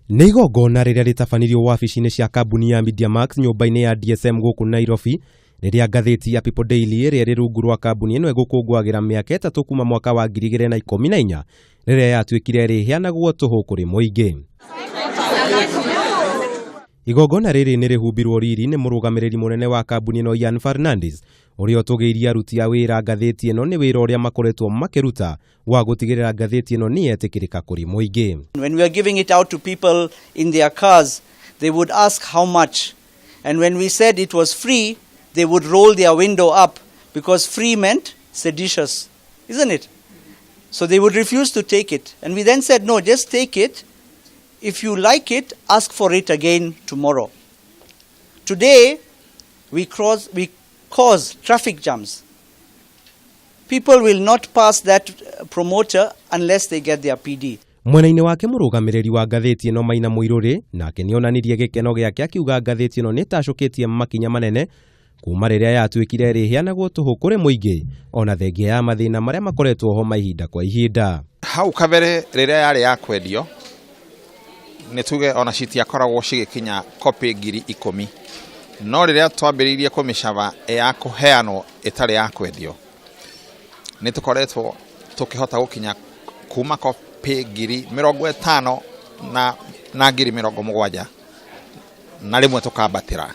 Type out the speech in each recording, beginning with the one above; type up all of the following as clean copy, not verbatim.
Nĩ igongona rĩrĩa rĩtabanirio wabici-inĩ cia kambuni ya Mediamax nyũmba-inĩ ya DSM gũkũ Nairobi, rĩrĩa ngathĩti ya People Daily ĩrĩa ĩrĩ rungu rwa kambuni ĩno ĩgũkũngũagĩra mĩaka ĩtatũ kuma mwaka wa 2014 rĩrĩa yatuĩkire rĩheanagwo tũhũ kũrĩ muingi. Igongona rĩrĩ nĩ rihumbirwo riri nĩ murugamiriri munene wa kambuni ĩno Ian Fernades, ũrĩa utugiirie aruti a wira ngathĩti ĩno nĩ wĩra ũrĩa makoretwo makiruta wa gutigirira ngathĩti ĩno niyetikirika kuri muingi. When we are giving it out to people in their cars, they would ask how much. And when we said it was free, they would roll their window up because free meant seditious, isn't it? So they would refuse to take it. And we then said, no, just take it. If you like it, ask for it again tomorrow. Today, we cause traffic jams. People will not pass that promoter unless they get their PD. Mwena-inĩ wake murugamiriri wa ngathĩti ĩno Maina Muiruri nake nĩonanirie gĩkeno gĩake akiuga ngathĩti ĩno nĩtacũkĩtie makinya manene kuma rĩrĩa yatuĩkire rĩheanagwo tũhũ kũrĩ muingi ona thengia ya mathĩna marĩa makoretwo ho mahinda kwa ihinda. Hau kabere rĩrĩa yarĩ ya kwendio nĩ tuge ona citiakoragwo cigĩkinya kopi 10,000, no rĩrĩa twambĩrĩirie kũmĩcaba ya kuheanwo ĩtarĩ ya kwendio nĩ tũkoretwo tũkĩhota gũkinya kuma kopi 50,000 na 70,000 na rĩmwe tũkambatĩra.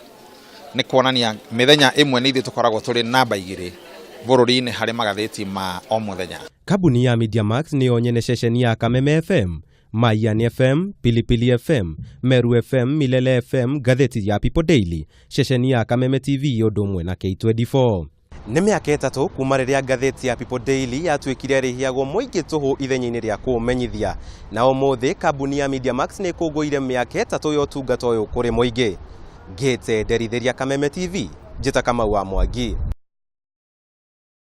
Nĩ kuonania mĩthenya ĩmwe nĩ ithuĩ tũkoragwo tũrĩ namba 2 bũrũri-inĩ harĩ magathĩti ma o mũthenya. Kambuni ya Mediamax nĩyo nyene ceceni ya Kameme FM, Mayiani FM, Pilipili FM, Meru FM, Milele FM, ngathĩti ya People Daily, ceceni ya Kameme TV ũndũ ũmwe na K24. Nĩ mĩaka ĩtatũ kuma rĩrĩa ngathĩti ya People Daily yatuĩkire rĩheagwo muingi tũhũ ithenya-inĩ rĩa kũũmenyithia, na ũmũthĩ kambuni ya Mediamax nĩ ĩkũngũire mĩaka ĩtatũ ya ũtungata ũyũ kũrĩ muingi. Ngĩte nderithĩria Kameme TV, njĩta Kamau wa Mwangi.